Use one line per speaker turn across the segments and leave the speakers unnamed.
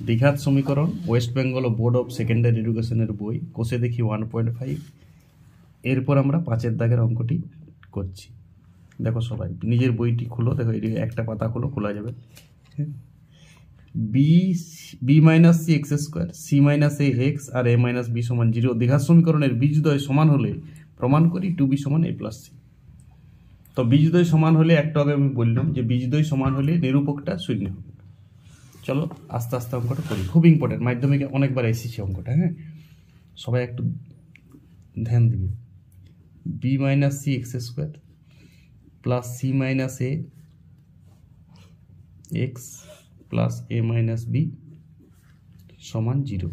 দ্বিঘাত সমীকরণ West Bengal board of secondary এডুকেশনের বই কোষে দেখি 1.5। এরপর আমরা 5-এর দাগের অঙ্কটি করছি। দেখো সবাই নিজের বইটি খুলো, দেখো এটি একটা পাতা খুলো, খোলা যাবে। B minus C X square, C minus A X আর এ মাইনাস বি সমান 0 দ্বিঘাত সমীকরণের বীজদ্বয় সমান হলে প্রমাণ করি 2b সমান a প্লাস সি। তো বীজদ্বয় সমান হলে একটু আগে আমি বললাম যে বীজদ্বয় সমান হলে নিরূপকটা শূন্য হবে। চলো আস্তে আস্তে অঙ্কটা করি, খুব ইম্পর্টেন্ট, মাধ্যমিকে অনেকবার এসেছে অঙ্কটা। হ্যাঁ, সবাই একটু ধ্যান দিবে। B minus C X square plus C minus A X plus A minus B সমান 0।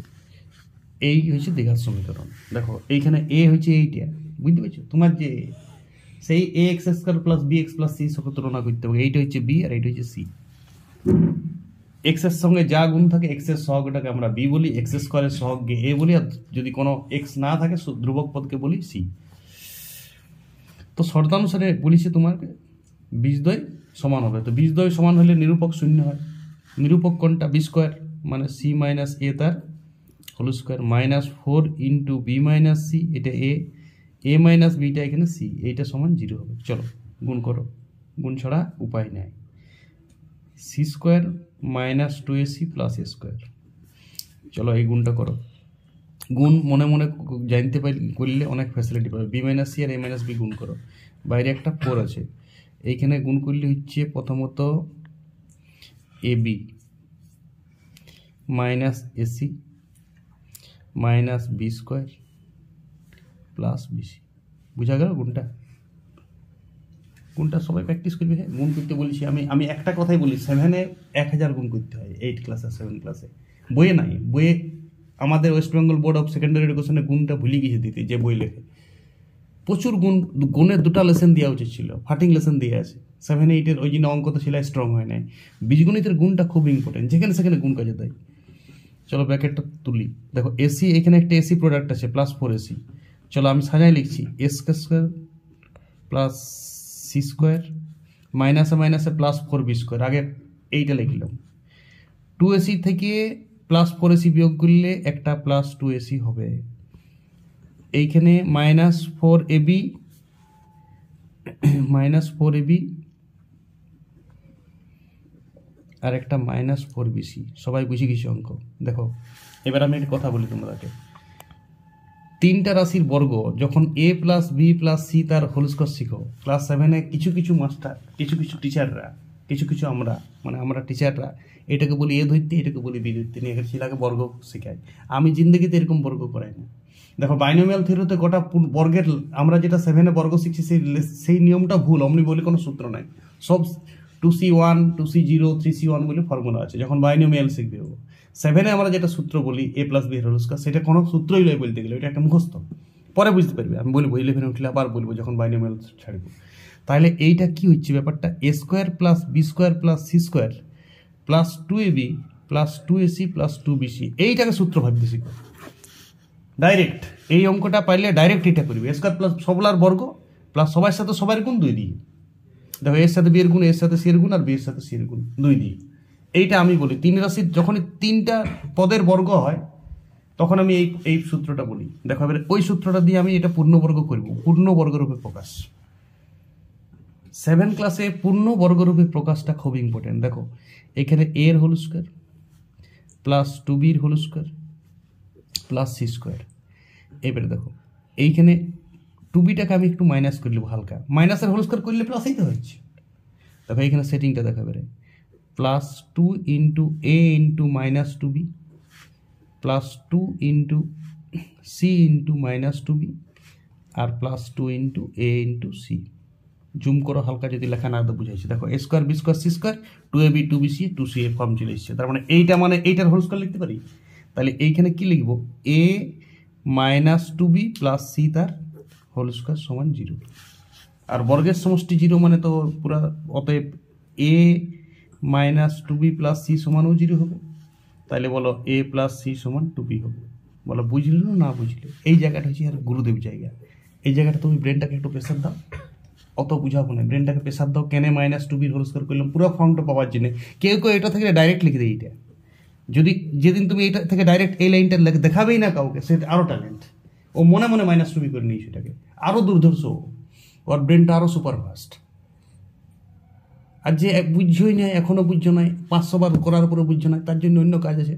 এই হচ্ছে দ্বিঘাত সমীকরণ। দেখো এইখানে এ হচ্ছে এইটা, বুঝতে পারছো? তোমার যে সেই A X square plus B X plus C সঙ্গে তুলনা করতে হবে। এইটা হচ্ছে বি আর এইটা হচ্ছে সি। এক্স এর সঙ্গে যা গুণ থাকে এক্স এর সহগটাকে আমরা বি বলি, এক্স স্কোয়ারের সহগকে এ বলি, আর যদি কোনো এক্স না থাকে ধ্রুবক পদকে বলি সি। তো শর্তানুসারে বলিছে তোমার বীজদ্বয় সমান হবে। তো বীজদ্বয় সমান হলে নিরূপক শূন্য হয়। নিরূপক কোনটা? বি স্কোয়ার মানে সি মাইনাস এ তার whole square minus 4 into B minus C, এটা এ মাইনাস বিটা এখানে সি, এইটা সমান 0 হবে। চলো গুণ করো, গুণ ছাড়া উপায় নেই। C square minus 2ac plus A square. চলো এই গুণটা করো। গুণ মনে মনে জানতে করলে অনেক ফ্যাসিলিটি পাবে। B minus C R A minus B গুণ করো, বাইরে একটা 4 আছে, এইখানে গুণ করলে হচ্ছে প্রথমত A B minus AC minus B square plus BC. বুঝা গেল গুণটা? গুণটা সবাই প্র্যাকটিস করবে। হ্যাঁ, গুণ করতে বলেছি আমি একটা কথাই বলি, 7-এ 1000 গুণ করতে হয়, 8 ক্লাস আর 7 ক্লাসে। বইয়ে নাই, বইয়ে আমাদের West Bengal board of secondary এডুকেশনে গুণটা ভুলে গেছে দিতে, যে বই লেখে প্রচুর গুণের 2টা লেসন দেওয়া উচিত ছিল, ফাটিং লেসন দিয়ে আছে 7-8-এর। ওই জন্য অঙ্ক তো সেলাই স্ট্রং হয় নাই। বীজগণিতের গুণটা খুব ইম্পর্টেন্ট, যেখানে সেখানে গুণ কাজে দেয়। চলো ব্র্যাকেটটা তুলি। দেখো এসি, এখানে একটা এসি প্রোডাক্ট আছে প্লাস 4ac। চলো আমি সাজাই লিখছি S square plus C square মাইনাসে মাইনাসে প্লাস 4b স্কোয়ার। আগে এইটা লিখলাম। 2ac থেকে প্লাস 4ac বিয়োগ করলে একটা প্লাস 2ac হবে। এইখানে মাইনাস 4ab আর একটা মাইনাস 4bc। সবাই বুঝে গেছি অঙ্ক? দেখো এবার আমি একটা কথা বলি তোমাদেরকে। 3টা রাশির বর্গ যখন a plus B plus C তার হোল স্কোয়ার শিখো ক্লাস 7-এ, কিছু মাস্টার, কিছু টিচাররা, কিছু আমরা টিচাররা এটাকে বলি এ ধরতে, এটাকে বলি বি ধরতে, নিয়ে ছেলেকে বর্গ শেখায়। আমি জিন্দগিতে এরকম বর্গ করাই না। দেখো বাইনোমিয়াল থিওরিতে গোটা বর্গের, আমরা যেটা 7-এ বর্গ শিখছি সেই নিয়মটা ভুল। অমনি বলে কোনো সূত্র নাই। সব 2c1 2c0 3c1 বলে ফর্মুলা আছে যখন বাইনোমিয়াল শিখবে। 7-এ আমরা যেটা সূত্র বলি এ প্লাস বি হোল স্কোয়ার, সেটা কোনো সূত্রই নয় বলতে গেলে, ওইটা একটা মুখস্থ। পরে বুঝতে পারবে, আমি বলবো 11 উঠলে আবার বলবো যখন বাইনোমিয়াল ছাড়বো। তাহলে এইটা কি হচ্ছে ব্যাপারটা? A square plus B square plus C square plus 2ab plus 2ac plus 2bc, এইটাকে সূত্র ভাবতে শিখো ডাইরেক্ট। এই অঙ্কটা পাইলে ডাইরেক্ট এটা করবে। এ স্কোয়ার প্লাস সবলার বর্গ প্লাস সবার সাথে সবার গুণ 2 দিয়ে। দেখো এর সাথে বি এর গুণ, এর সাথে সি এর গুণ, আর বি এর সাথে সি এর গুণ 2 দিয়ে। এইটা আমি বলি 3 রাশির যখন 3টা পদের বর্গ হয় তখন আমি এই সূত্রটা বলি। দেখো এবার ওই সূত্রটা দিয়ে আমি এটা পূর্ণবর্গ করব। পূর্ণবর্গরূপে প্রকাশ 7 ক্লাসে পূর্ণবর্গরূপে প্রকাশটা খুব ইম্পর্টেন্ট। দেখো এখানে এ এর হোল স্কোয়ার প্লাস 2b এর whole square plus C square. এবারে দেখো এইখানে 2bটাকে আমি একটু মাইনাস করে নেবো হালকা, মাইনাসের হোল স্কোয়ার করলে প্লাসই তো হচ্ছে। দেখো এইখানে সেটিংটা দেখা এবারে plus 2 into A into minus 2b plus 2 into C into minus 2b আর plus 2 into A into C. Zoom করো হালকা, যদি লেখা না তো বুঝাইছি। দেখো A square B square C square 2ab 2bc 2c form চলে এসছে। তার মানে এইটার হোল স্কোয়ার লিখতে পারি। তাহলে এইখানে কি লিখবো? এ মাইনাস 2b প্লাস সি তার হোল স্কোয়ার সমান 0। আর বর্গের সমষ্টি 0 মানে তো পুরা, অতএব এ মাইনাস 2b প্লাস সি সমানও 0 হবে। তাহলে বলো এ প্লাস সি সমান 2b হবে। বলো বুঝলে না বুঝলে? এই জায়গাটা হচ্ছে আর গুরুদেব জায়গা। এই জায়গাটা তুমি ব্রেনটাকে একটু প্রেশার দাও, অত বুঝাবো না, ব্রেনটাকে প্রেশার দাও। কেন মাইনাস 2b হোল স্কোয়ার করলাম? পুরো ফর্মটা পাওয়ার জন্য। কেউ এটা থেকে ডাইরেক্ট লিখে দেয় এইটা, যদি যেদিন তুমি এটা থেকে ডাইরেক্ট এই লাইনটা দেখাবেই না কাউকে, সেটা আরও ট্যালেন্ট। ও মনে মনে -2b করে নিই, সেটাকে আরও দুর্ধর্ষ, ওর ব্রেনটা আরও সুপারফাস্ট। আর যে বুঝছই না, এখনও বুঝছো নাই, 500 বার করার পরে বুঝছো না, তার জন্য অন্য কাজ আছে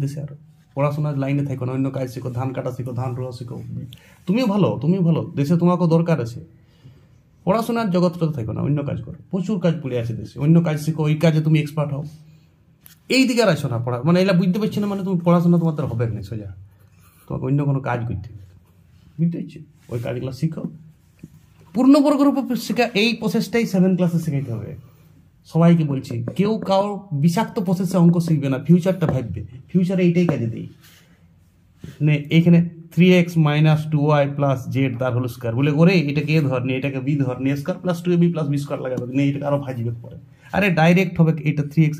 দেশে। আরও পড়াশোনার লাইনে থাকো না, অন্য কাজ শিখো, ধান কাটা শিখো, ধান রোয়া শিখো। তুমিও ভালো, দেশে তোমাকেও দরকার আছে। পড়াশোনার জগৎটাতে থাকো না, অন্য কাজ করো, প্রচুর কাজ পড়ে আছে দেশে, অন্য কাজ শিখো, ওই কাজে তুমি এক্সপার্ট হও। এই দিকে আর আসো না পড়া, মানে এগুলা বুঝতে পারছি না, মানে তুমি পড়াশোনা তোমার দ্বারা হবে না সোজা, তোমাকে অন্য কোনো কাজ করতে হবে, বুঝতে পারছি? ওই কাজগুলো শিখো। পূর্ণবর্গের উপর শেখা, এই প্রসেসটাই 7 ক্লাসে শেখাইতে হবে সবাইকে বলছি। কেউ কারোর বিষাক্ত প্রসেসে অঙ্ক শিখবে না, ফিউচারটা ভাববে, ফিউচারে এইটাই কাজে দেই। এখানে 3x - 2y + z তার হোল স্কয়ার বলে, ওরে এটাকে এ ধর নি, এটাকে বি ধর নি, স্কয়ার + 2ab + b স্কয়ার লাগাবে, এটাকে আরো ভাজিবে পরে। আরে ডাইরেক্ট হবে এটা 3x²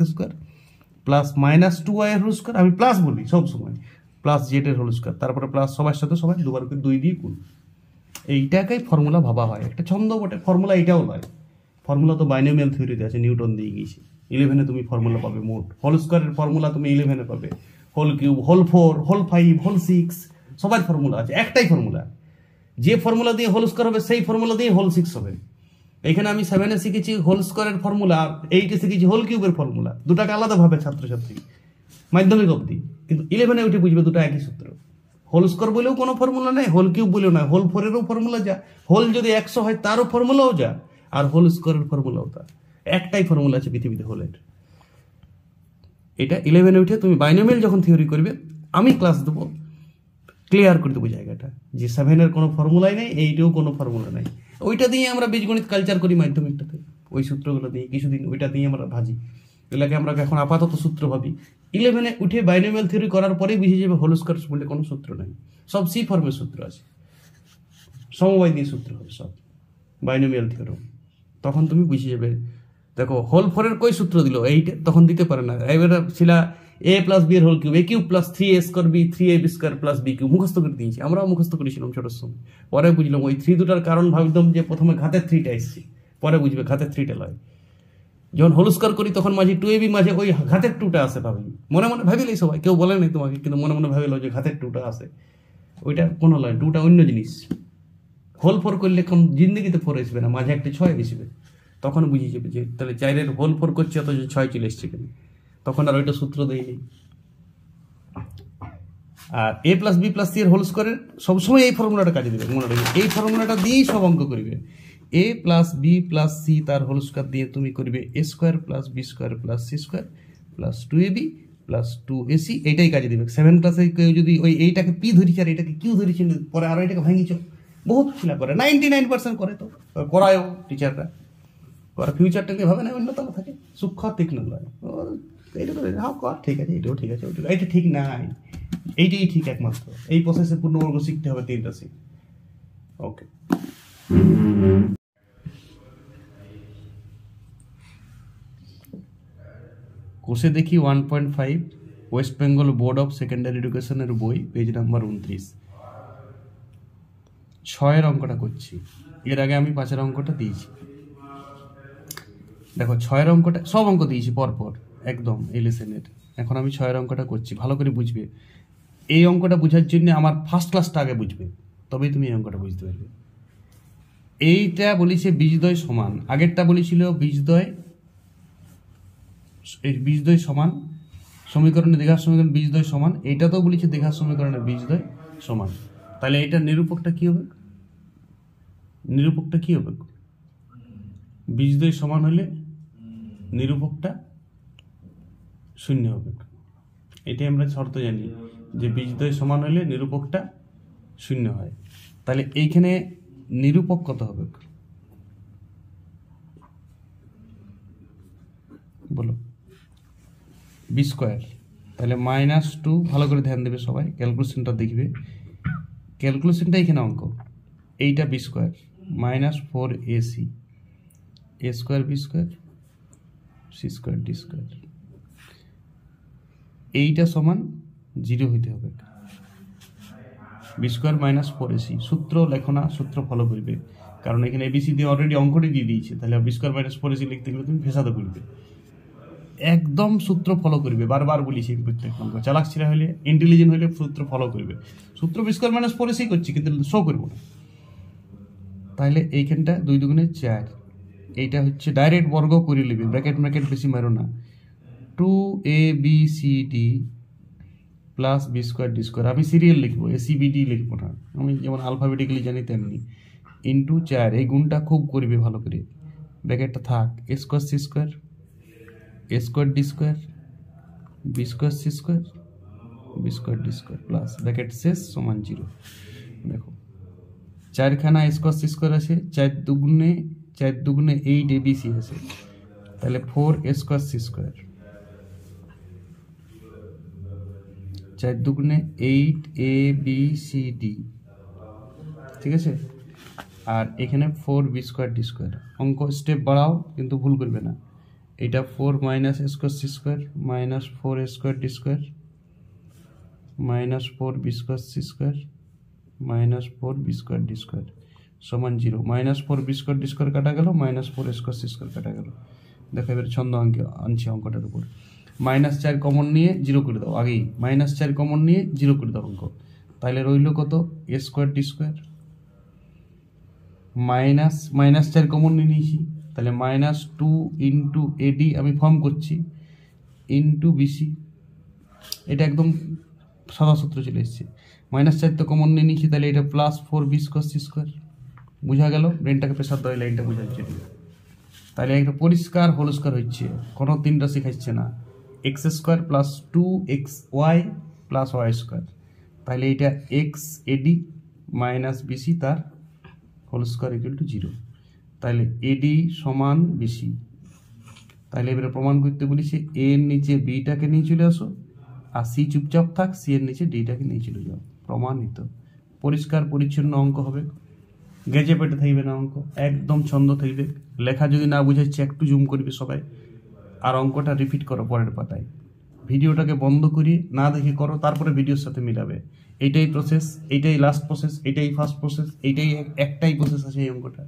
+ -2y এর হোল স্কয়ার, আমি প্লাস বলি সব সময়, + z এর হোল স্কয়ার, তারপরে প্লাস সবার সাথে সবাই দুবার করে 2 দিয়ে গুণ। এইটাকেই ফর্মুলা ভাবা হয়, একটা ছন্দ বটে ফর্মুলা, এটাও নয়। ফর্মুলা তো বাইনোমিয়াল থিওরিতে আছে, নিউটন দিয়ে গিয়েছে। 11-এ তুমি ফর্মুলা পাবে, মোট হোল স্কয়ারের ফর্মুলা তুমি 11-এ পাবে, whole cube, whole 4, whole 5, whole 6 সবার ফর্মুলা আছে, একটাই ফর্মুলা। যে ফর্মুলা দিয়ে হোল স্কয়ার হবে সেই ফর্মুলা দিয়ে হোল 6 হবে। এখানে আমি 7-এ শিখেছি হোল স্কয়ারের ফর্মুলা, আর 8-এ শিখেছি হোল কিউবের ফর্মুলা, দুটাকে আলাদাভাবে ছাত্রছাত্রী মাধ্যমিক অবধি, কিন্তু 11-এ উঠে বুঝবে দুটো একই সূত্র। হোল স্কয়ার বলেও কোনো ফর্মুলা নেই, হোল কিউব বলেও নয়, হোল 4-এরও ফর্মুলা যা, হোল যদি 100 হয় তারও ফর্মুলাও যা, আর হোল স্কয়ারের ফর্মুলাও তা। একটাই ফর্মুলা আছে পৃথিবীতে হোলের। এটা 11-এ উঠে তুমি বাইনোমিয়াল যখন থিওরি করবে, আমি ক্লাস দেবো, ক্লিয়ার করে দেবো জায়গাটা, যে 7-এর কোনো ফর্মুলাই নেই, 8-এও কোনো ফর্মুলা নেই। ওইটা দিয়ে আমরা বীজগণিত কালচার করি মাধ্যমিকটাতে, ওই সূত্রগুলো দিয়ে কিছুদিন ওইটা দিয়ে আমরা ভাজি, এগুলোকে আমরা এখন আপাতত সূত্র ভাবি। 11-এ উঠে বাইনোমিয়াল থিওরি করার পরেই বুঝে যাবে হোল স্কয়ার বলে কোনো সূত্র নেই, সব সি ফর্মের সূত্র আছে, সমবায় দিয়ে সূত্র হবে সব বাইনোমিয়াল থিওরি। তখন তুমি বুঝে যাবে। দেখো হোল 4-এর কই সূত্র দিল 8-এ, তখন দিতে পারে না। এবার ছিল a + b এর whole cube, a cube + 3a² b 3ab² + b cube মুখস্থ করে দিয়েছি, আমরাও মুখস্থ করেছিলাম ছোটোর সময়। পরে বুঝলাম ওই 3 দুটার কারণ ভাবতাম যে প্রথমে ঘাতের 3টা এসছে, পরে বুঝবে ঘাতের 3টা লয়। যখন হোল স্কয়ার করি তখন মাঝে 2ab মাঝে ওই ঘাতের 2টা আসে, ভাবি মনে মনে ভাবিলেই সবাই, কেউ বলে নাই তোমাকে, কিন্তু মনে মনে ভাবিল যে ঘাতের 2টা আসে, ওইটা কোনো লয়, 2টা অন্য জিনিস। হোল 4 করলে কম জিন্দগিতে 4 আসবে না, মাঝে একটা 6 আসবে, তখন বুঝিয়ে যাবে যে তাহলে 4-এর হোল 4 করছে, অথচ 6 চলে এসছে কেন, তখন আর ওইটা সূত্র দেয়নি। আর a + b + c এর হোল স্কয়ারের সবসময় এই ফর্মুলাটা কাজে দেবে, মনে রাখবে এই ফর্মুলাটা দিয়েই সব অঙ্ক করবে। a + b + c তার হোল স্কয়ার দিয়ে তুমি করবে a² + b² + c² + 2ab + 2ac, এইটাই কাজে দেবে। 7 ক্লাসে কেউ যদি ওই এইটাকে p ধরেছে আর এটাকে q ধরেছে, পরে আরো এটাকে ভাঙিছ, বহুত ছেলে করে, 99% করে, তো করায়ও টিচাররা, ওরা ফিউচারটাকে ভাবে না, অন্যতম থাকে, সূক্ষ্ম তীক্ষ্ণ নয়, এইটা করে হ্যাঁ কর, ঠিক আছে, এটাও ঠিক আছে, ওইটা এইটা ঠিক নাই, এইটাই ঠিক একমাত্র। এই প্রসেসে পূর্ণবর্গ শিখতে হবে 3টা শিখ। ওকে, কোষে দেখি 1.5 West Bengal board of secondary এডুকেশনের বই, পেজ নাম্বার 29, 6-এর অঙ্কটা করছি। এর আগে আমি 5-এর অঙ্কটা দিয়েছি। দেখো 6-এর অঙ্কটা সব অঙ্ক দিয়েছি পরপর একদম এই লেসেনের। এখন আমি 6-এর অঙ্কটা করছি, ভালো করে বুঝবে। এই অঙ্কটা বোঝার জন্য আমার ফার্স্ট ক্লাসটা আগে বুঝবে, তবেই তুমি এই অঙ্কটা বুঝতে পারবে। এইটা বলেছে বীজদ্বয় সমান, আগেরটা বলেছিল বীজদ্বয় সমান, সমীকরণে দীঘার সমীকরণ বীজদ্বয় সমান, এইটাতেও বলেছে দীঘার সমীকরণের বীজদ্বয় সমান। তাহলে এটা নিরূপকটা কি হবে? নিরূপকটা কি হবে? বীজদ্বয় সমান হলে নিরূপকটা 0 হবে। এটাই আমরা শর্ত জানি যে বীজদ্বয় সমান হলে নিরূপকটা 0 হয়। তাহলে এইখানে নিরূপক কত হবে বলো? b², তাহলে -2, ভালো করে ধ্যান দেবে সবাই, ক্যালকুলেশনটা দেখবে, ক্যালকুলেশনটা এখানে অঙ্ক, এইটা b² -4ac a² b² c² d², এইটা সমান 0 হইতে হবে। b² -4ac, সূত্র লেখো না, সূত্র ফলো করবে, কারণ এখানে abc দিয়ে অলরেডি অঙ্কটি দিয়ে দিয়েছে, তাহলে b² -4ac লিখতে গেলে তুমি ফেসাতে করবে। একদম সূত্র ফলো করবে, বারবার বলিছি প্রত্যেক অঙ্ক। চালাক ছেলে হলে, ইন্টেলিজেন্ট হলে সূত্র ফলো করবে। সূত্র বি স্কোয়ার মাইনাস 4 এসেই করছি, কিন্তু শো করবো না। তাহলে এইখানটা 2 দুগুণে 4, এইটা হচ্ছে ডাইরেক্ট বর্গ করে নেবে, ব্র্যাকেট বেশি মারো না। 2abcd plus B square D square, আমি সিরিয়াল লিখবো, এসিবিডি লিখবো না, আমি যেমন আলফাবেটিক্যালি জানি তেমনি। ইন্টু 4, এই গুণটা খুব করবে ভালো করে, ব্র্যাকেটটা থাক। A square C square, A square D square, B square C square, B square D square plus bracket শেষ সমান 0। দেখো 4খানা এ স্কোয়ার সি স্কোয়ার আছে, 4 দুগুণে 8 এবিসি আছে, তাহলে 4 এ স্কোয়ার সি স্কোয়ার, 4 দুগুণে 8 ABCD, ঠিক আছে। আর এখানে 4 বি স্কোয়ার ডি স্কোয়ার। অঙ্ক স্টেপ বাড়াও, কিন্তু ভুল করবে না। এটা 4 minus A square C square minus 4 A square D square minus 4 B square C square minus 4 B square D square সমান 0। Minus 4 B square D square কাটা গেল, মাইনাস 4 স্কোয়ার সি স্কোয়ার কাটা গেল। দেখো এবার ছন্দ অঙ্কে আনছি অঙ্কটার উপর। -4 কমন নিয়ে 0 করে দাও, আগেই -4 কমন নিয়ে 0 করে দাও অঙ্ক। তাহলে রইল কত? এ স্কোয়ার ডি স্কোয়ার -4 কমন নিয়ে নিয়েছি, তাহলে -2 ইন্টু এডি আমি ফর্ম করছি ইন্টু বিসি। এটা একদম সাদা সূত্র চলে এসছে। -4 তো কমন নিয়ে নিয়েছি, তাহলে এটা plus 4 B square C square. বুঝা গেল? ব্রেনটাকে প্রেসার দেওয়া, লাইনটা বোঝা যাচ্ছে। তাহলে একটা পরিষ্কার হোল স্কোয়ার হচ্ছে, কোনো 3 রাশি খাচ্ছে না। X square plus 2xy plus Y square, তাহলে এটা এক্স এডি মাইনাস বিসি তার হোল স্কোয়ার ইকুয়াল টু 0। তাহলে এডি সমান বিসি। তাহলে এবারে প্রমাণ করতে বলেছি, এ এর নিচে বিটাকে নিয়ে চলে আসো, আর সি চুপচাপ থাক, সি এর নিচে ডিটাকে নিয়ে চলে যাও। প্রমাণিত। পরিষ্কার পরিচ্ছন্ন অঙ্ক হবে, গেজে পেটে থাকবে না অঙ্ক, একদম ছন্দ থাকবে। লেখা যদি না বুঝাচ্ছে একটু জুম করবে সবাই, আর অঙ্কটা রিপিট করো পরের পাতায়। ভিডিওটাকে বন্ধ করিয়ে না দেখে করো, তারপরে ভিডিওর সাথে মিলাবে। এইটাই প্রসেস, এইটাই লাস্ট প্রসেস, এইটাই ফার্স্ট প্রসেস, এইটাই একটাই প্রসেস আছে এই অঙ্কটা।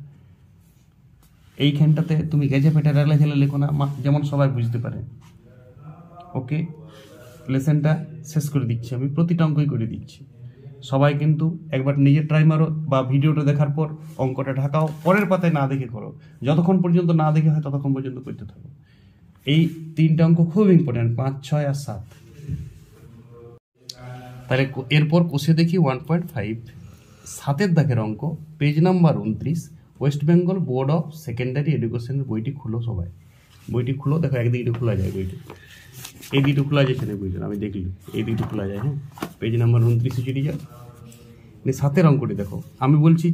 এইখানটাতে তুমি গেজে পেটে লেখা লেখো না, যেমন সবাই বুঝতে পারে। ওকে, লেসেনটা শেষ করে দিচ্ছি, আমি প্রতিটা অঙ্কই করে দিচ্ছি। সবাই কিন্তু একবার নিজে ট্রাই মারো, বা ভিডিওটা দেখার পর অঙ্কটা ঢাকাও, পরের পাতায় না দেখে করো। যতক্ষণ পর্যন্ত না দেখে হয় ততক্ষণ পর্যন্ত করতে থাকো। এই 3টা অঙ্ক খুব ইম্পর্টেন্ট, 5, 6 আর 7। তাহলে এরপর কষে দেখি 1.5 7-এর দাগের অঙ্ক, page number 29, West Bengal board of secondary এডুকেশনের বইটি খুলো সবাই। বইটি খুলো, দেখো একদিকে খোলা যায় বইটি, এই দিকটা খোলা যাচ্ছে না বইটা, আমি দেখলি এই দিকটা খোলা যায়। হ্যাঁ, পেজ নাম্বার 29 চলে যাও। 7-এর অঙ্কটি দেখো, আমি বলছি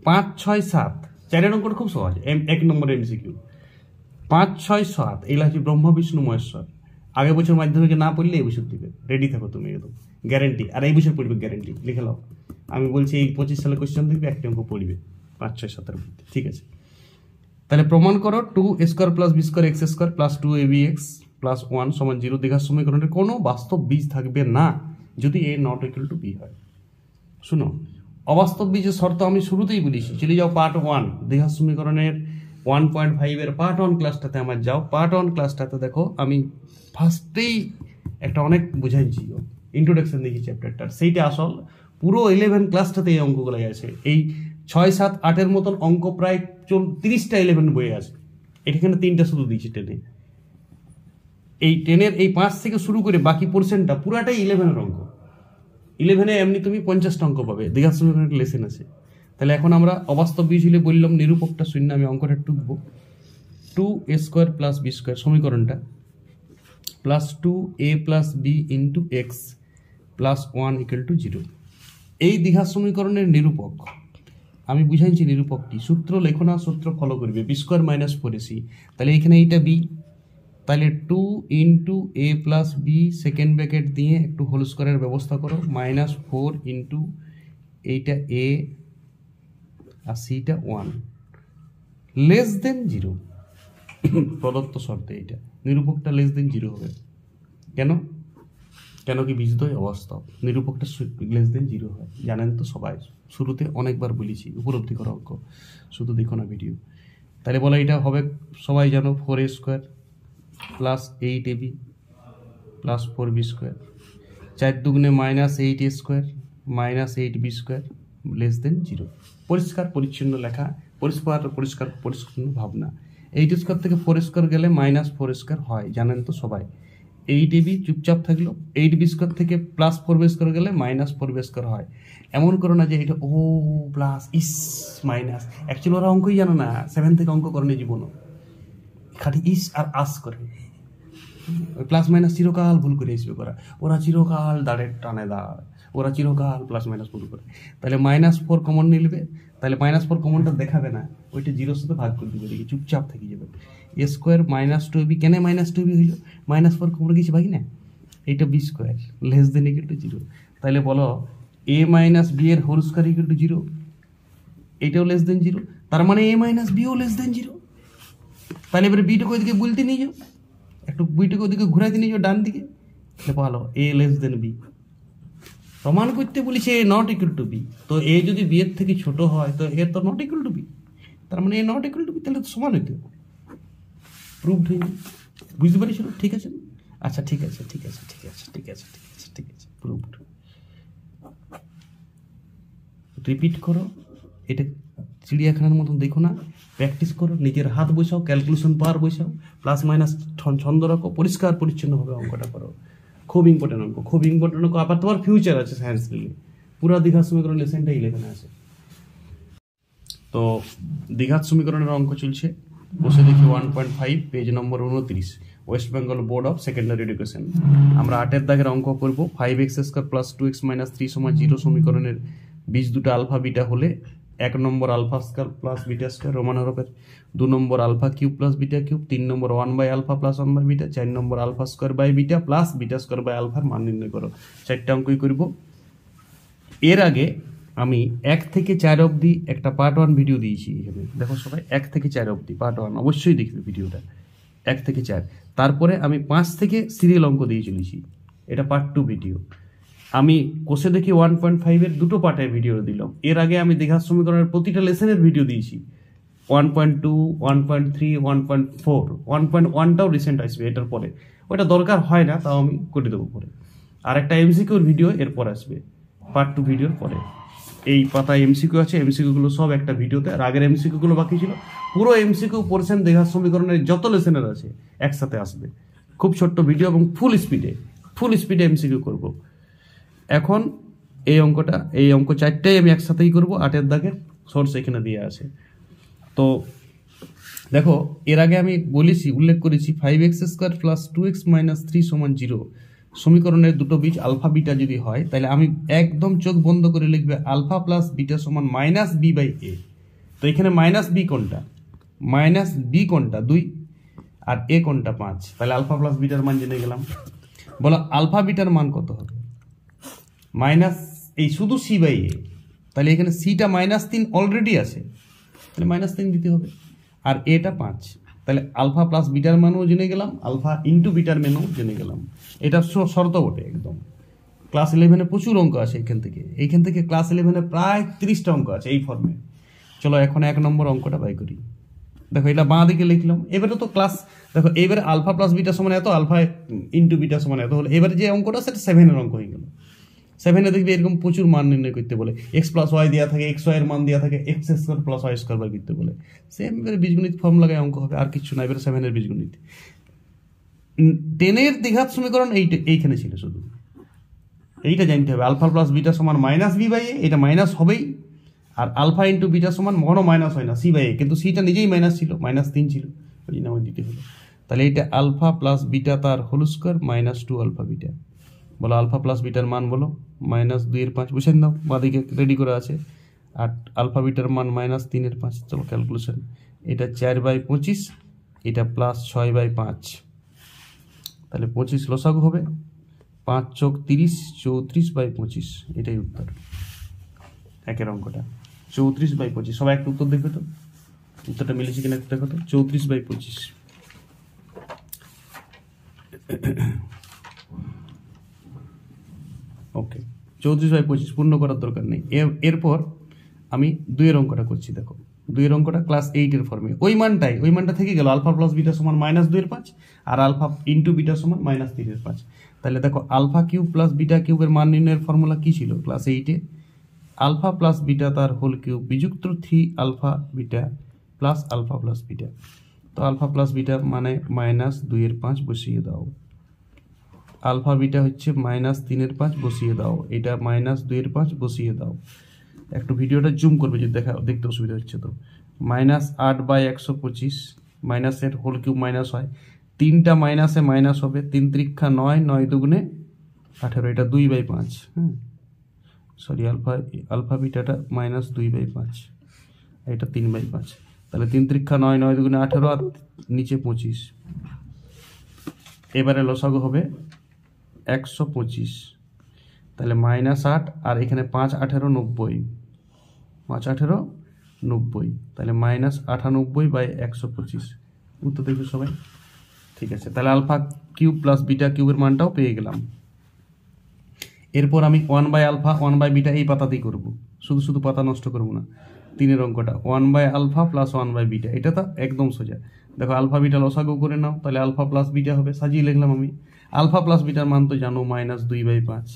5, 6, 7। 4-এর অঙ্কটা খুব সহজ, 1 নম্বরের এমসিকিউ। 5, 6, 7 এগুলো হচ্ছে ব্রহ্ম বিষ্ণু মহেশ্বর। আগের বছর মাধ্যমিকে না পড়লে এই বছর দিবে, রেডি থাকো তুমি একদম, গ্যারেন্টি। আর এই বছর পড়বে গ্যারেন্টি, লিখে নাও। আমি বলছি এই 25 সালে কোয়েশ্চেন দেখবে, একটা অঙ্ক পড়বে 5, 6, 7-এর মধ্যে, ঠিক আছে। তাহলে প্রমাণ করো 2 square plus B square X square plus 2ab(x plus 1 সমান 0 দ্বিঘাত সমীকরণের কোনো বাস্তব বীজ থাকবে না যদি a not equal to b হয়। শুনো, অবাস্তব বীজের শর্ত আমি শুরুতেই বলেছি। চলে যাও পার্ট 1 দ্বিঘাত সমীকরণের 1.5-এর পার্ট 1 ক্লাসটাতে আমার যাও। পার্ট 1 ক্লাসটাতে দেখো আমি ফার্স্টেই একটা অনেক বুঝাইছি, ইন্ট্রোডাকশন দিয়েছি চ্যাপ্টারটার, সেইটা আসল। পুরো 11 ক্লাসটাতে এই অঙ্কগুলাই আছে। এই 6, 7, 8-এর মতন অঙ্ক প্রায় 30টা 11 বইয়ে আছে। এখানে 3টা শুধু দিয়েছি টেনে। এই 10-এর এই 5 থেকে শুরু করে বাকি পোর্শনটা পুরাটাই 11-এর অঙ্ক। 11-এ এমনি তুমি 50টা অঙ্ক পাবে, দ্বিঘাত সমীকরণের লেসেন আছে। তাহলে এখন আমরা অবাস্তব বীজ হলে বললাম নিরূপকটা শূন্য, আমি অঙ্কটা টুকবো। 2a square plus B square সমীকরণটা plus 2a plus B into X plus 1 equal to 0। এই দ্বিঘাত সমীকরণের নিরূপক আমি বুঝাইছি। নিরূপকটি সূত্র লেখো না, সূত্র ফলো করবে। বি স্কোয়ার মাইনাস 4ac, তাহলে এখানে এইটা বি, তাহলে 2 ইন্টু এ প্লাস বি সেকেন্ড ব্র্যাকেট দিয়ে একটু হোল স্কোয়ারের ব্যবস্থা করো, -4 ইন্টু এইটা এ আর সিটা 1 লেস দেন 0। প্রদত্ত শর্তে এইটা নিরূপকটা লেস দেন 0 হবে। কেন? কেন কি বীজদ্বয় অবাস্তব, নিরূপকটা লেস দেন 0 হয়, জানেন তো সবাই। শুরুতে অনেকবার বলেছি, উপলব্ধি করো অঙ্ক, শুধু দেখো না ভিডিও। তাহলে বলো এটা হবে, সবাই জানো 4a square plus 8ab plus 4b square, 4 দুগুণে -8a square minus 8b square less than 0। পরিষ্কার পরিচ্ছন্ন লেখা, পরিষ্কার পরিচ্ছন্ন ভাবনা। 8 স্কোয়ার থেকে 4 স্কোয়ার গেলে -4 স্কোয়ার হয়, জানেন তো সবাই। 8ab চুপচাপ থাকলো, 8b স্কোয়ার থেকে প্লাস 4b স্কোয়ার গেলে -4b স্কোয়ার হয়। এমন করো না যে এটা ও প্লাস ইস মাইনাস, অ্যাকচুয়ালি ওরা অঙ্কই জানো না, 7 থেকে অঙ্ক করেনি জীবনও, খালি ইস আর আস করে। প্লাস মাইনাস চিরকাল ভুল করে আসবে করা, ওরা চিরকাল দাঁড়ের টানে দাঁড়, ওরা চিরকাল প্লাস মাইনাস ভুল করে। তাহলে -4 কমন নিলবে, তাহলে -4 কমনটা দেখাবে না, ওইটা 0 সাথে ভাগ করে দিবে, দেখি চুপচাপ থেকে যাবে। a স্কোয়ার -2b, কেন -2b হইল? -4 কমন কিছু ভাগি না, এইটা b square less than equal to 0। তাহলে বলো a মাইনাস b এর হোল স্কোয়ার ইকুয়াল টু 0, এইটাও লেস দেন 0, তার মানে a মাইনাস b ও লেস দেন 0। তাহলে এবারে বিটাকে ওইদিকে বলতে নিয়ে যাও, একটু বিটাকে ওদিকে ঘুরাইতে নিয়ে যাও ডান দিকে, তাহলে ভালো a লেস দেন b। প্রমাণ করতে বলেছে a not equal to b, তো a যদি b এর থেকে ছোট হয় তো a তো নট ইকুয়াল টু b, তার মানে a not equal to b, তাহলে তো সমান হইতে হবে। প্রুভড হয়ে যাবে, বুঝতে পারিস? ঠিক আছে, আচ্ছা ঠিক আছে ঠিক আছে ঠিক আছে ঠিক আছে ঠিক আছে ঠিক আছে, প্রুভড। রিপিট করো, এটা চিড়িয়াখানার মতন দেখো না, প্র্যাকটিস করো, নিজের হাত বসাও, ক্যালকুলেশন পাওয়ার বসাও, প্লাস মাইনাস ছন্দ রাখো, পরিষ্কার পরিচ্ছন্নভাবে অঙ্কটা করো। খুব ইম্পর্টেন্ট অঙ্ক, খুব ইম্পর্টেন্ট অঙ্ক। আবার তোমার ফিউচার আছে সায়েন্স নিলে, পুরো দ্বিঘাত সমীকরণ লেসনটা 11 আছে। তো দ্বিঘাত সমীকরণের অঙ্ক চলছে, বসে দেখি 1.5 page number 29, West Bengal board of secondary education. আমরা 8 দাগের অঙ্ক করব। 5x² প্লাস 2x মাইনাস 3 সমান 0 সমীকরণের বীজ দুটো আলফা বিটা হলে 1 নম্বর alpha square plus beta square Roman হরফের, 2 নম্বর alpha cube plus beta cube, 3 নম্বর 1/α প্লাস 1/β, 4 নম্বর alpha square by beta plus beta square by আলফার মান নির্ণয় করো। 4টা অঙ্কই করব। এর আগে আমি 1 থেকে 4 অবধি একটা পার্ট 1 ভিডিও দিয়েছি এখানে, দেখো সবাই 1 থেকে 4 অবধি পার্ট 1 অবশ্যই দেখবে ভিডিওটা, 1 থেকে 4। তারপরে আমি 5 থেকে সিরিয়াল অঙ্ক দিয়ে চলেছি, এটা পার্ট 2 ভিডিও। আমি কোষে দেখি 1.5 এর দুটো পার্টের ভিডিও দিলাম। এর আগে আমি দ্বিঘাত সমীকরণের প্রতিটা লেসনের ভিডিও দিয়েছি, 1.2, 1.3, 1.4, 1.1টাও রিসেন্ট আসবে এটার পরে, ওটা দরকার হয় না, তাও আমি করে দেবো পরে। আর একটা এমসিকিউর ভিডিও এরপর আসবে পার্ট 2 ভিডিওর পরে। এই পাতায় এমসিকিউ আছে, এমসিকিউগুলো সব একটা ভিডিওতে, আর আগের এমসিকিউগুলো বাকি ছিল। পুরো এমসিকিউ পোরশন দ্বিঘাত সমীকরণের যত লেসনের আছে একসাথে আসবে, খুব ছোট্ট ভিডিও এবং ফুল স্পিডে এমসিকিউ করব। এখন এই অঙ্ক 4টাই আমি একসাথেই করব, 8 দাগের সোর্স এখানে দিয়ে আছে। তো দেখো, এর আগে আমি উল্লেখ করেছি 5x² প্লাস 2x মাইনাস 3 সমান 0 সমীকরণের দুটো বীজ আলফা বিটা যদি হয়, তাহলে আমি একদম চোখ বন্ধ করে লিখবে আলফা প্লাস বিটা সমান -b/a। তো এখানে -b কোনটা? -b কোনটা? 2, আর a কোনটা? 5। তাহলে আলফা প্লাস বিটার মান জেনে গেলাম। বলো আলফা বিটার মান কত হবে? মাইনাস এই শুধু c/a, তাহলে এখানে cটা -3 অলরেডি আছে, তাহলে -3 দিতে হবে, আর এটা 5। তাহলে আলফা প্লাস বিটার মানও জেনে গেলাম, আলফা ইন্টু বিটার মানও জেনে গেলাম। এটা শর্ত বটে একদম। ক্লাস 11-এ প্রচুর অঙ্ক আছে এইখান থেকে ক্লাস 11-এ প্রায় 30টা অঙ্ক আছে এই ফর্মে। চলো এখন 1 নম্বর অঙ্কটা বাই করি। দেখো এটা বাঁ দিকে লিখলাম। এবারে তো ক্লাস দেখো, এবারে আলফা প্লাস বিটা সমান এত, আলফা ইন্টু বিটা সমান এত হলো। এবারে যে অঙ্কটা সেটা 7-এর অঙ্ক হয়ে গেল। 7-এ দেখবি এরকম প্রচুর মান নির্ণয় করতে বলে, x প্লাস ওয়াই দেওয়া থাকে, xy এর মান দেওয়া থাকে, x² প্লাস y² বাই করতে বলে। সেম এবারে বীজগণিত ফর্ম লাগায় অঙ্ক হবে, আর কিছু না। এবারে 7-এর বীজগণিত। 10-এর দ্বিঘাত সমীকরণ এইখানে ছিল, শুধু এইটা জানতে হবে। আলফা প্লাস বিটা সমান -b/a, এটা মাইনাস হবেই। আর আলফা ইন্টু বিটা সমান কখনো মাইনাস হয় না, c/a, কিন্তু সিটা নিজেই মাইনাস ছিল, -3 ছিল, ওই জন্য আমার দিতে হলো। তাহলে এইটা আলফা প্লাস বিটা তার হোল স্কয়ার -2 আলফা বিটা। বলো আলফা প্লাস বিটার মান বলো, -2/5 বুঝেন নাও, বাদিকে রেডি করে আছে। আর আলফা বিটার মান -3/5। চলো ক্যালকুলেশন, এটা 4/25, এটা প্লাস 6/5, তাহলে 25 লসাগু হবে, 5 × 30, 34/25, এটাই উত্তর। একের অঙ্কটা 34/25। সবাই একটা উত্তর দেখবে তো, উত্তরটা মিলেছে কিনা দেখো তো। 34/25। ওকে, 34/25 পূর্ণ করার দরকার নেই। এরপর আমি 2-এর অঙ্কটা করছি। দেখো 2 অঙ্কটা ক্লাস 8 ফর্মে ওই মানটা থেকে গেল আলফা প্লাস বিটা সমান -2/5 আর আলফা ইন্টু বিটা সমান -3/5। তাহলে দেখো আলফা কিউব প্লাস বিটা কিউবের মান নির্ণয়ের ফর্মুলা কি ছিল ক্লাস 8-এ? আলফা প্লাস বিটা তার হোল কিউব বিযুক্ত 3 alpha beta plus alpha plus beta. তো আলফা প্লাস বিটা মানে -2/5 বসিয়ে দাও, আলফা বিটা হচ্ছে -3/5 বসিয়ে দাও, এটা -2/5 বসিয়ে দাও। একটু ভিডিওটা জুম করবে যদি দেখতে অসুবিধা হচ্ছে তো। -8/125 মাইনাসের হোল কিউব মাইনাস হয়, 3টা মাইনাসে মাইনাস হবে, 3 × 9, 9 দুগুণে 18, এটা 2/5। সরি আলফা বিটাটা -2/5, এটা 3/5। তাহলে 3 × 9, 9 দুগুণে 18 আর নিচে 25। এবারে লসাগু হবে 125, তাহলে -8 আর এখানে 5 18 90, 5 18 90, তাহলে -98/125। উত্তর দেখবে সবাই? ঠিক আছে, তাহলে আলফা কিউব প্লাস বিটা কিউবের মানটাও পেয়ে গেলাম। এরপর আমি 1/α 1/β এই পাতাতেই করব, শুধু পাতা নষ্ট করব না। 3 অঙ্কটা 1/α প্লাস 1/β, এটা তো একদম সোজা। দেখো আলফা বিটা লসাগু করে নাও, তাহলে আলফা প্লাস বিটা হবে, সাজিয়ে লিখলাম আমি। আলফা প্লাস বিটার মান তো জানো -2/5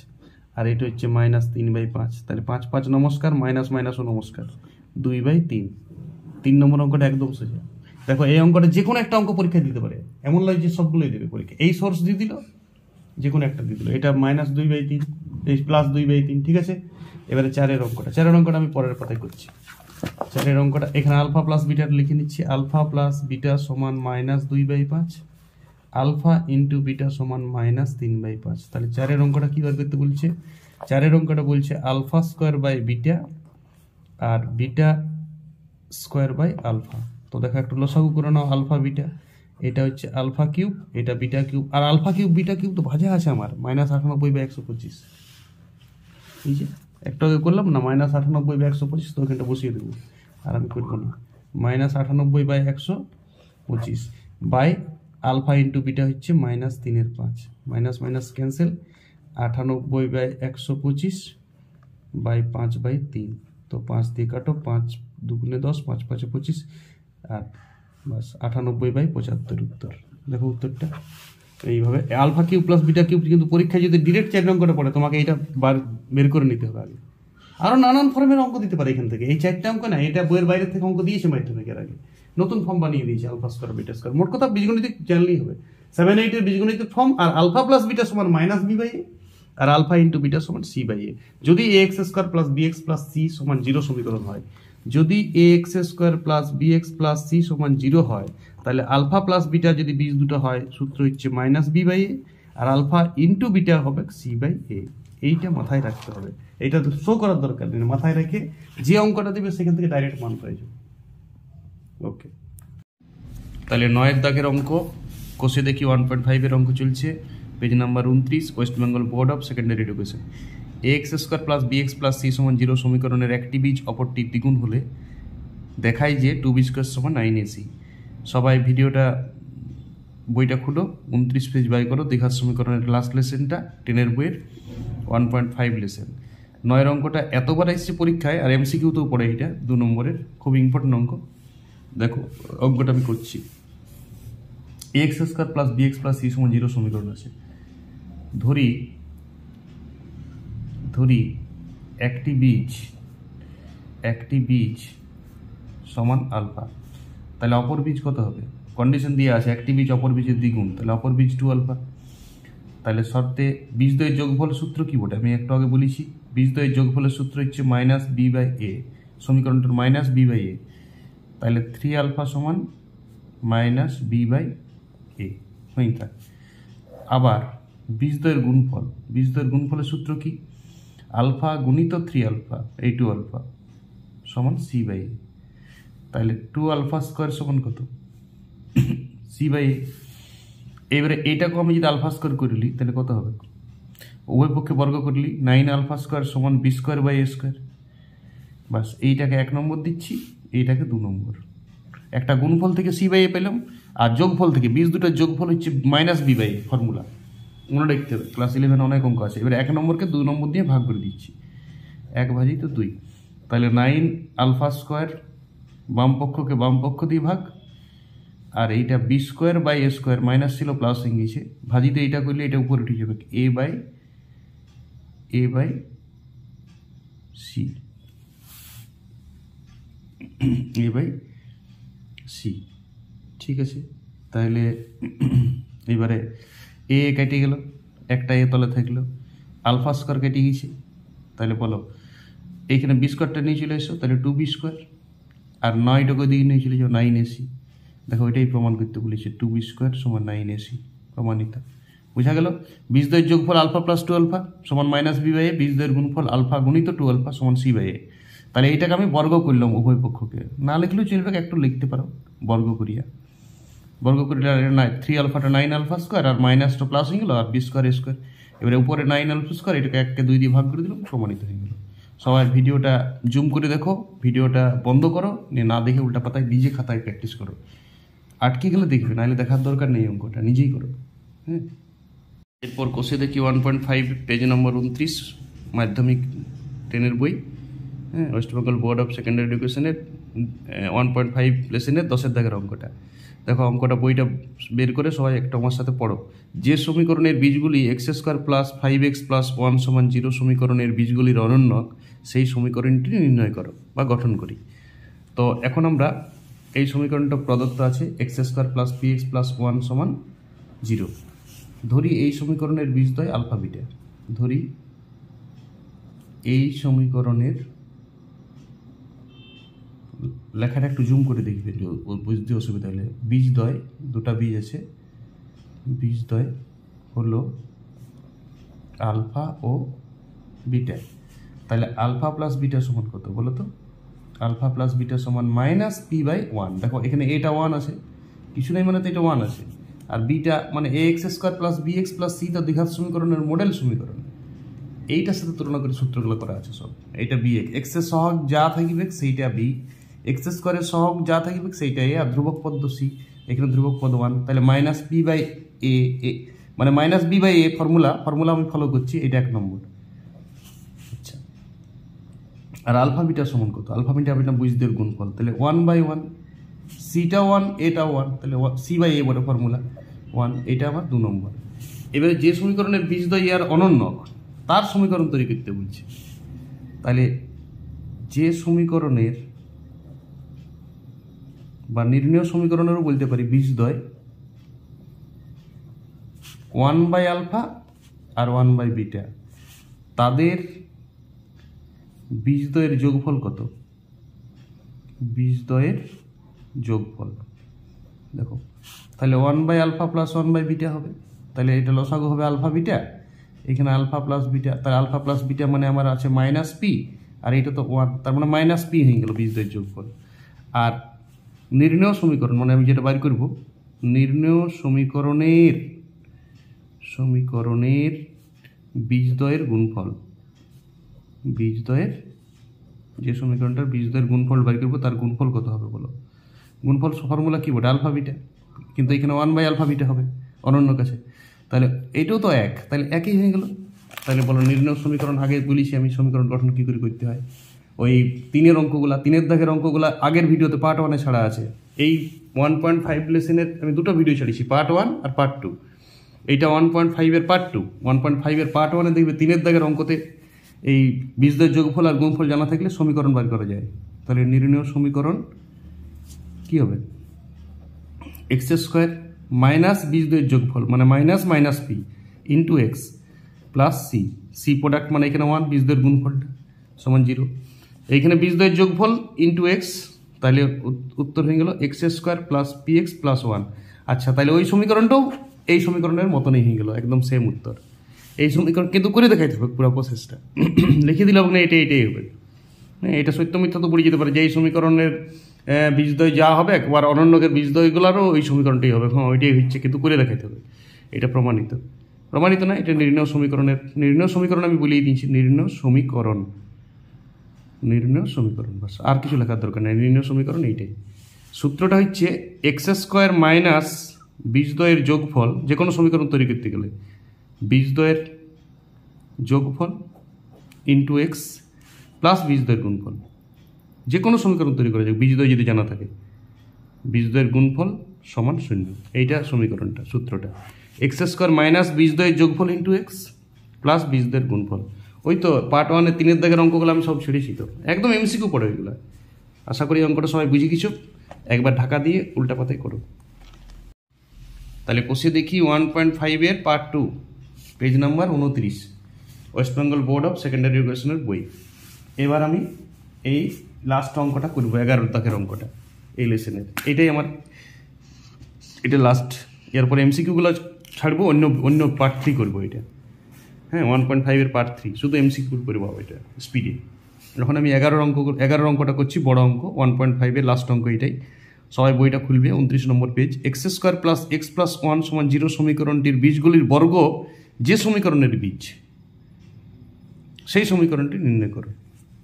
আর এটা হচ্ছে -3/5, তাহলে 5 5 নমস্কার, মাইনাস মাইনাসও নমস্কার, 2/3। 3 নম্বর অঙ্কটা একদম সোজা। দেখো এই অঙ্কটা যে কোনো একটা অঙ্ক পরীক্ষা দিতে পারে, এমন নয় যে সবগুলোই দেবে পরীক্ষা। এই সোর্স দিয়ে দিল, যে কোনো একটা দিয়ে দিল, এটা -2/3, এই +2/3, ঠিক আছে। এবারে 4 অঙ্কটা আমি পরের পাতায় করছি। 4 অঙ্কটা এখানে আলফা প্লাস বিটা লিখে নিচ্ছি, আলফা প্লাস বিটা সমান -2/5, আলফা ইন্টু বিটা সমান -3/5। তাহলে 4 অঙ্কটা কি বার করতে বলছে? 4 অঙ্কটা বলছে আলফা স্কোয়ার বাই বিটা আর বিটা স্কোয়ার বাই আলফা। তো দেখো একটু লসাগু করে নাও, আলফা বিটা, এটা হচ্ছে আলফা কিউব, এটা বিটা কিউব, আর আলফা কিউব বিটা কিউব তো ভাজা আছে আমার, -98/125। এই যে একটু আগে করলাম না, -98/125, তো ওখানটা বসিয়ে দেবো, আর আমি করবো না। -98/125 বাই আলফা ইন্টু বিটা হচ্ছে -3/5, মাইনাস মাইনাস ক্যান্সেল, 98/125 বাই 5/3। তো 5 দিয়ে কাটো, 5 দুগুণে 10, 5 5 25, আর বাস 98/75 উত্তর। দেখো উত্তরটা এইভাবে। Alpha cube plus beta cube কিন্তু পরীক্ষায় যদি ডিরেক্ট 4 অঙ্কটা পড়ে, তোমাকে এটা বের করে নিতে হবে আগে। আরও নানান ফর্মের অঙ্ক দিতে পারে এখান থেকে। এই 4টা অঙ্ক না, এটা বইয়ের বাইরে থেকে অঙ্ক দিয়েছে মাধ্যমিকের আগে, নতুন ফর্ম বানিয়ে দিয়েছে আলফা স্কোয়ার বিটা স্কোয়ার। মোট কথা বীজগণিত জানলেই হবে। 7 8 এর বীজগণিত ফর্ম, আর আলফা প্লাস বিটা সমান -b/a আর আলফা ইন্টু বিটা সমান c/a। যদি ax square plus bx plus c সমান 0 সমীকরণ হয়, যদি ax square plus bx plus c সমান 0 হয়, তাহলে আলফা প্লাস বিটা যদি বীজ দুটো হয়, সূত্র হচ্ছে -b/a আর আলফা ইন্টু বিটা হবে c/a। এইটা মাথায় রাখতে হবে, এটা তো শো করার দরকার নেই, মাথায় রেখে যে অঙ্কটা দেবে সেখান থেকে ডাইরেক্ট মান পেয়ে যাবে। ওকে, তাহলে 9 দাগের অঙ্ক কষে দেখি 1.5 এর অঙ্ক চলছে, page number 29, West Bengal board of secondary education. ax square plus bx plus c সমান 0 সমীকরণের একটি বীজ অপরটি দ্বিগুণ হলে দেখায় যে 2b স্কোয়ার সমান 9ac। সবাই ভিডিওটা বইটা খুলো, 29 পেজ বাই করো, দীঘার সমীকরণের লাস্ট লেসেনটা 10 বইয়ের 1.5 লেসেন। 9 অঙ্কটা এতবার এসছে পরীক্ষায়, আর এমসিকিউতেও পড়ে, এটা 2 নম্বরের খুব ইম্পর্টেন্ট অঙ্ক। দেখো অঙ্কটা আমি করছি। ax square plus bx plus c সমান 0 সমীকরণ আছে। ধরি একটি বীজ সমান আলফা, তাহলে অপর বীজ কত হবে? কন্ডিশন দিয়ে আছে একটি বীজ অপর বীজের দ্বিগুণ, তাহলে অপর বীজ 2 আলফা। তাহলে শর্তে বীজদ্বয়ের যোগফল সূত্র কি বটে? আমি একটু আগে বলেছি, বীজদ্বয়ের যোগফলের সূত্র হচ্ছে -b/a, সমীকরণটার -b/a। তাহলে 3 আলফা সমান -b/a হয়ে থাকে। আবার বীজদ্বয়ের গুণফলের সূত্র কি? আলফা গুণিত 3 আলফা, এই 2 আলফা সমান c/a। তাহলে 2 আলফা স্কোয়ার সমান কত? c/a। এবারে এটাকে আমি যদি আলফা স্কোয়ার করলি তাহলে কত হবে? উভয় পক্ষে বর্গ করলি 9 আলফা স্কোয়ার সমান b square by a square. বাস এইটাকে 1 নম্বর দিচ্ছি, এইটাকে 2 নম্বর। একটা গুণফল থেকে c/a পেলাম, আর যোগফল থেকে বীজ দুটোর যোগফল হচ্ছে -b/a ফর্মুলা, মনে রাখতে হবে, ক্লাস 11 অনেক অঙ্ক আছে। এবার 1 নম্বরকে 2 নম্বর দিয়ে ভাগ করে দিচ্ছি, 1/2 তাহলে 9 আলফা স্কোয়ার বাম পক্ষকে বাম পক্ষ দিয়ে ভাগ, আর এইটা B square by A square, minus ছিল প্লাস হয়ে গেছে, ভাজিতে এইটা করলে এটা উপরে উঠে যাবে, A by C, A by C. ঠিক আছে, তাহলে এবারে এ কেটে গেল, একটা এ তলে থাকলো, আলফা স্কোয়ার কেটে গেছে, তাহলে বলো এইখানে বি স্কোয়ারটা নিয়ে চলে এসো, তাহলে 2b স্কোয়ার, আর 9টাকে দিকে নিয়ে চলে যাও 9ac। দেখো এটাই প্রমাণ করতে বলেছে, 2b স্কোয়ার সমান 9ac, প্রমাণিত। বুঝা গেল? বীজদ্বয়ের যোগফল আলফা প্লাস 2 আলফা সমান মাইনাস বি বাই এ, বীজদ্বয়ের গুণফল আলফা গুণিত 2 আলফা সমান সি বাই এ। তাহলে এইটাকে আমি বর্গ করলাম উভয় পক্ষকে, না লিখলেও চলবে, একটু লিখতে পারো বর্গ করিয়া। বর্গ করিলে 3 আলফাটা 9 আলফা স্কোয়ার, আর মাইনাসটা প্লাস হয়ে গেল, আর বি স্কোয়ার এ স্কোয়ার। এবারে উপরে 9 আলফা স্কোয়ার, এটাকে 1কে 2 দিয়ে ভাগ করে দিলাম, প্রমাণিত হয়ে গেল। সবাই ভিডিওটা জুম করে দেখো, ভিডিওটা বন্ধ করো, না দেখে উল্টা পাতায় নিজে খাতায় প্র্যাকটিস করো। আটকে গেলে দেখবে, নাহলে দেখার দরকার নেই, অঙ্কটা নিজেই করো। হ্যাঁ, এরপর কষে দেখি 1.5 পেজ নম্বর 29, মাধ্যমিক 10-এর বই। হ্যাঁ, West Bengal board of secondary এডুকেশনের 1.5 লেসেনের 10-এর দাগের অঙ্কটা। দেখো অঙ্কটা, বইটা বের করে সবাই একটা আমার সাথে পড়ো। যে সমীকরণের বীজগুলি x square plus 5x plus 1 সমান 0 সমীকরণের বীজগুলির অনন্যক, সেই সমীকরণটি নির্ণয় করো বা গঠন করি। তো এখন আমরা এই সমীকরণটা প্রদত্ত আছে, x square plus px plus 1 সমান 0। ধরি এই সমীকরণের বীজদ্বয় আলফা বিটা, ধরি এই সমীকরণের, লেখাটা একটু জুম করে দেখবে বুঝতে অসুবিধা হলে, বীজদ্বয়, দুটা বীজ আছে, বীজদ্বয় হলো আলফা ও বিটা। তাহলে আলফা প্লাস বিটা সমান কত বলো তো? আলফা প্লাস বিটা সমান মাইনাস পি বাই 1। দেখো এখানে এটা 1 আছে, কিছু নেই মানে তো এটা 1 আছে, আর বিটা মানে A X square plus B X plus C তো দ্বিঘাত সমীকরণের মডেল সমীকরণ, এইটার সাথে তুলনা করে সূত্রগুলো করা আছে সব। এইটা বি এক্স এর সহগ যা থাকবে সেইটা বি, এক্স স্কোয়ারের সহগ যা থাকবে সেইটা এ, আর ধ্রুবক পদ সি, এখানে ধ্রুবক পদ 1। তাহলে মাইনাস পি বাই এ, মানে minus B by A formula আমি ফলো করছি, এটা 1 নম্বর। আচ্ছা, আর আলফা বিটা সমান কত? আলফা বিটা বীজদ্বয়ের গুণফল, তাহলে 1/1, সিটা 1 এটা 1, তাহলে সি বাই এ বলে ফর্মুলা 1, এটা আমার 2 নম্বর। এবারে যে সমীকরণের বীজদ্বয় আর অনন্যক, তার সমীকরণ তৈরি করতে বলছে। তাহলে যে সমীকরণের বা নির্ণয় সমীকরণেরও বলতে পারি বীজদ্বয় 1/আলফা আর 1/বিটা, তাদের বীজদ্বয়ের যোগফল কত? বীজদ্বয়ের যোগফল দেখো, তাহলে 1/আলফা প্লাস 1/বিটা হবে, তাহলে এটা লসাগু হবে আলফা বিটা, এখানে আলফা প্লাস বিটা, তাহলে আলফা প্লাস বিটা মানে আমার আছে মাইনাস পি, আর এটা তো 1, তার মানে মাইনাস পি হয়ে গেল বীজদ্বয়ের যোগফল। আর নির্ণয় সমীকরণ মানে আমি যেটা বাইর করব, নির্ণয় সমীকরণের বীজদ্বয়ের গুণফল, বীজদ্বয়ের যে সমীকরণটার বীজদ্বয়ের গুণফল বাইর করবো, তার গুণফল কত হবে বলো? গুণফল ফর্মুলা কি বলে? আলফা বিটা, কিন্তু এখানে 1/আলফা বিটা হবে অনন্য কাছে, তাহলে এটাও তো 1, তাহলে একই হয়ে গেল। তাহলে বলো নির্ণয় সমীকরণ, আগে বলেছি আমি সমীকরণ গঠন কী করে করতে হয়। ওই 3-এর অঙ্কগুলা, 3-এর দাগের অঙ্কগুলা আগের ভিডিওতে পার্ট 1-এ ছাড়া আছে। এই 1.5 লেসেনের আমি 2টো ভিডিও ছাড়িয়েছি, পার্ট 1 আর পার্ট 2। এইটা 1.5-এর পার্ট 2, 1.5-এর পার্ট 1-এ দেখবে 3-এর দাগের অঙ্কতে এই বীজদ্বয়ের যোগফল আর গুণফল জানা থাকলে সমীকরণ বার করা যায়। তাহলে নির্ণয় সমীকরণ কি হবে? এক্স স্কোয়ার মাইনাস বীজদ্বয়ের যোগফল মানে minus minus P into X plus C, C product মানে এখানে 1, বীজদ্বয়ের গুণফলটা সমান 0, এইখানে বীজদ্বয়ের যোগফল ইন্টু এক্স, তাহলে উত্তর হয়ে গেল x square plus P x plus 1। আচ্ছা, তাহলে ওই সমীকরণটাও এই সমীকরণের মতনই হয়ে গেল, একদম সেম উত্তর। এই সমীকরণ কিন্তু করে দেখাইতে হবে পুরো প্রসেসটা, লিখে দিলে না এটাই হবে। হ্যাঁ, এটা সত্য মিথ্যা তো পড়ে যেতে পারে, যে এই সমীকরণের বীজদ্বয় যা হবে একবার অনন্যকের বীজদ্বয়গুলোরও ওই সমীকরণটাই হবে। হ্যাঁ, ওইটাই হচ্ছে, কিন্তু করে দেখাইতে হবে। এটা প্রমাণিত না, এটা নির্ণয় সমীকরণ আমি বলেই দিয়েছি, নির্ণয় সমীকরণ বাস, আর কিছু লেখার দরকার নেই। নির্ণয় সমীকরণ এইটাই। সূত্রটা হচ্ছে এক্স স্কোয়ার মাইনাস বীজদ্বয়ের যোগফল, যে কোনো সমীকরণ তৈরি করতে গেলে বীজদ্বয়ের যোগফল ইন্টু এক্স প্লাস বীজদ্বয়ের গুণফল, যে কোনো সমীকরণ তৈরি করা যাবে বীজদ্বয় যদি জানা থাকে। বীজদ্বয়ের গুণফল সমান 0, এইটা সমীকরণটা, সূত্রটা। এক্স স্কোয়ার মাইনাস বীজদ্বয়ের যোগফল ইন্টু এক্স প্লাস বীজদ্বয়ের গুণফল। ওই তো পার্ট 1-এ 3-এর দাগের অঙ্কগুলো আমি সব ছেড়েছি তো, একদম এমসিকিউ পড়ে ওইগুলো। আশা করি অঙ্কটা সবাই বুঝে কিছু, একবার ঢাকা দিয়ে উল্টা পাতায় করো। তাহলে কষে দেখি 1.5-এর part 2, page number 29, West Bengal board of secondary এডুকেশনের বই। এবার আমি এই লাস্ট অঙ্কটা করবো, 11 দাগের অঙ্কটা এই লেসনের। এটাই আমার, এটা লাস্ট। এরপরে এমসিকিউগুলো ছাড়বো, অন্য পার্ট 3 করবো এটা। হ্যাঁ, 1.5-এর পার্ট 3 শুধু এমসিকিউ করবো এটা স্পিডে। যখন আমি 11 অঙ্কটা করছি, বড় অঙ্ক 1.5-এর লাস্ট অঙ্ক এটাই। সবাই বইটা খুলবে, 29 নম্বর page. X square plus X plus 1 সমান 0 সমীকরণটির বীজগুলির বর্গ যে সমীকরণের বীজ, সেই সমীকরণটি নির্ণয় করো।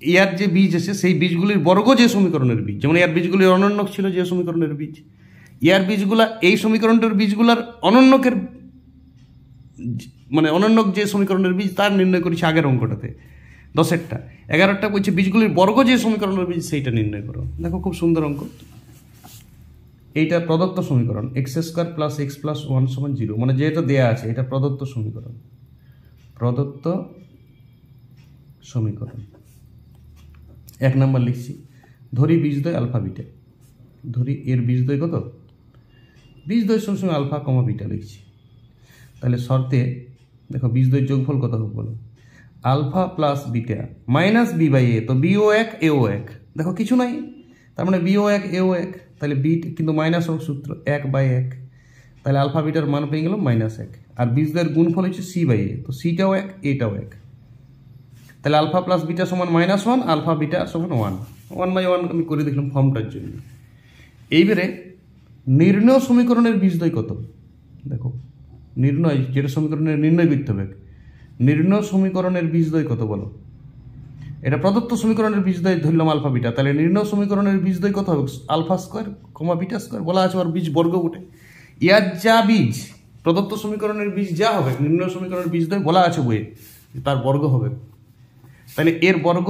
এর যে বীজ আছে সেই বীজগুলির বর্গ যে সমীকরণের বীজ, যেমন এর বীজগুলির অনন্যক ছিল যে সমীকরণের বীজ, এর বীজগুলা এই সমীকরণটির বীজগুলার অনন্যকের, মানে অনন্যক যে সমীকরণের বীজ তার নির্ণয় করেছি আগের অঙ্কটাতে 10-এরটা। 11-টা বলছে বীজগুলির বর্গ যে সমীকরণের বীজ সেইটা নির্ণয় করো। দেখো খুব সুন্দর অঙ্ক। এইটা প্রদত্ত সমীকরণ x square plus X plus 1 সমান 0, মানে যেটা দেয়া আছে এটা প্রদত্ত সমীকরণ। প্রদত্ত সমীকরণ 1 নম্বর লিখছি। ধরি বীজদ্বয় আলফা বিটা। ধরি এর বীজদ্বয় কত? বীজদ্বয় সবসময় আলফা কমা বিটা লিখছি। তাহলে শর্তে দেখো বীজদ্বয়ের যোগফল কত হবে বলো? Alpha plus beta minus B by A, তো বিও 1 এও 1, দেখো কিছু নাই, তার মানে বিও 1 এও 1, তাহলে বি কিন্তু মাইনাস হোক সূত্র 1/1, তাহলে আলফা বিটার মান পেয়ে গেল -1। আর বীজদ্বয়ের গুণফল হচ্ছে সি বাই এ, তো সিটাও 1 এটাও 1, তাহলে আলফা প্লাস বিটা সমান -1, আলফা বিটা সমান 1, 1/1 আমি করে দেখলাম ফর্মটার জন্য। এইবারে নির্ণয় সমীকরণের বীজদ্বয় কত? দেখো নির্ণয়, যেটা সমীকরণের নির্ণয় করতে হবে, নির্ণয় সমীকরণের বীজদ্বয় কত বলো? এটা প্রদত্ত সমীকরণের বীজদ্বয় ধরলাম আলফা বিটা, তাহলে নির্ণয় সমীকরণের বীজদ্বয় কত হবে? Alpha square comma beta square, বলা আছে আর বীজ বর্গ বটে। ইয়ার যা বীজ প্রদত্ত সমীকরণের বীজ যা হবে নির্ণয় সমীকরণের বীজদ্বয় বলা আছে বইয়ে, তার বর্গ হবে। তাহলে এর বর্গ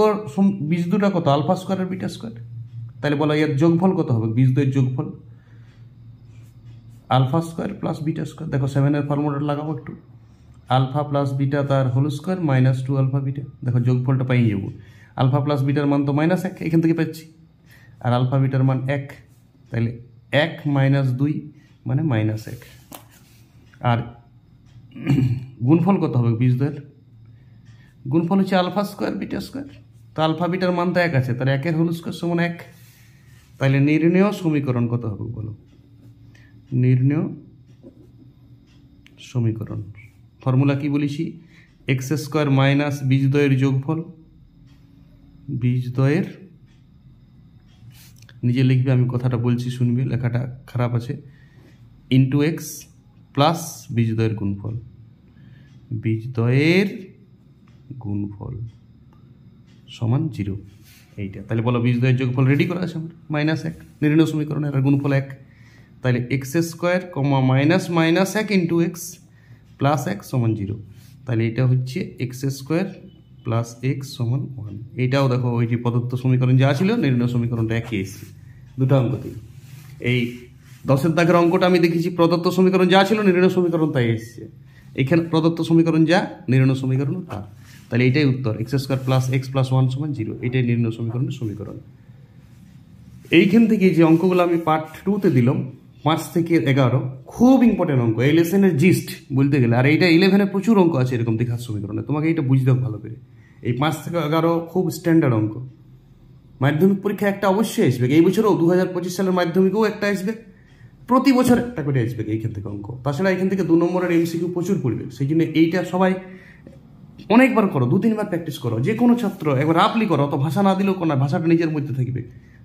বীজ দুটা কত? আলফা স্কোয়ার আর বিটা স্কোয়ার। তাহলে বলো এর যোগফল কত হবে? বীজদ্বয়ের যোগফল alpha square plus beta square. দেখো 7-এর ফর্মুলাটা লাগাবো একটু, আলফা প্লাস বিটা তার হোল স্কোয়ার -2 আলফা বিটা। দেখো যোগফলটা পাই যাবো, আলফা প্লাস বিটার মান তো -1 এখান থেকে পাচ্ছি, আর আলফা বিটার মান 1, তাহলে 1 - 2 মানে -1। আর গুণফল কত হবে বীজদ্বয়ের? গুণফল হচ্ছে আলফা স্কোয়ার বিটা স্কোয়ার, তো আলফা বিটার মান তো 1 আছে, তাহলে 1-এর হোল স্কোয়ার সমান 1। তাহলে নির্ণয় সমীকরণ কত হবে বলো? নির্ণয় সমীকরণ ফর্মুলা কি বলেছি? এক্স স্কোয়ার মাইনাস বীজদ্বয়ের যোগফল, বীজদ্বয়ের নিজে লিখবে, আমি কথাটা বলছি শুনবে, লেখাটা খারাপ আছে, ইন্টু এক্স প্লাস বীজদ্বয়ের গুণফল, বীজদ্বয়ের গুণফল সমান 0। এইটা তাহলে বলো বীজদ্বয়ের যোগফল রেডি করা আছে আমার, -1 নির্ণয় সমীকরণের, আর গুণফল 1। তাহলে এক্স স্কোয়ার কমা -1 ইন্টু এক্স প্লাস 1 সমান 0। তাহলে এটা হচ্ছে এক্স স্কোয়ার প্লাস এক্স সমান 1। এইটাও দেখো ওই যে প্রদত্ত সমীকরণ যা ছিল নির্ণয় সমীকরণটা একই এসছে দুটো অঙ্কতেই। এই 10-এর দাগের অঙ্কটা আমি দেখেছি প্রদত্ত সমীকরণ যা ছিল নির্ণয় সমীকরণ তাই এসছে, এখানে প্রদত্ত সমীকরণ যা নির্ণয় সমীকরণ তা। তাহলে এইটাই উত্তর, x square plus X plus 1 সমান 0, এটাই নির্ণয় সমীকরণের সমীকরণ। এইখান থেকে যে অঙ্কগুলো আমি পার্ট 2-তে দিলাম 5 থেকে 11, খুব ইম্পর্টেন্ট অঙ্ক, এই লেসনের জিস্ট বলতে গেলে। আর এইটা 11-এ প্রচুর অঙ্ক আছে এরকম দ্বিঘাত সমীকরণে, তোমাকে এইটা বুঝতে হবে ভালো করে। এই 5 থেকে 11 খুব স্ট্যান্ডার্ড অঙ্ক, মাধ্যমিক পরীক্ষা একটা অবশ্যই আসবে, এই বছরও 2025 সালের মাধ্যমিকেও একটা আসবে, প্রতি বছর একটা করে আসবে এইখান থেকে অঙ্ক। তাছাড়া এখান থেকে 2 নম্বরের এমসিকিউ প্রচুর পড়বে, সেই জন্য এইটা সবাই অনেকবার করো, 2-3 বার প্র্যাকটিস করো। যে কোনো ছাত্র একবার রাফলি করো, অত ভাষা না দিলেও কোনো ভাষাটা নিজের মধ্যে থাকবে,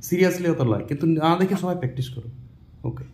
সিরিয়াসলি অত লয়, কিন্তু না দেখে সবাই প্র্যাকটিস করো। ওকে।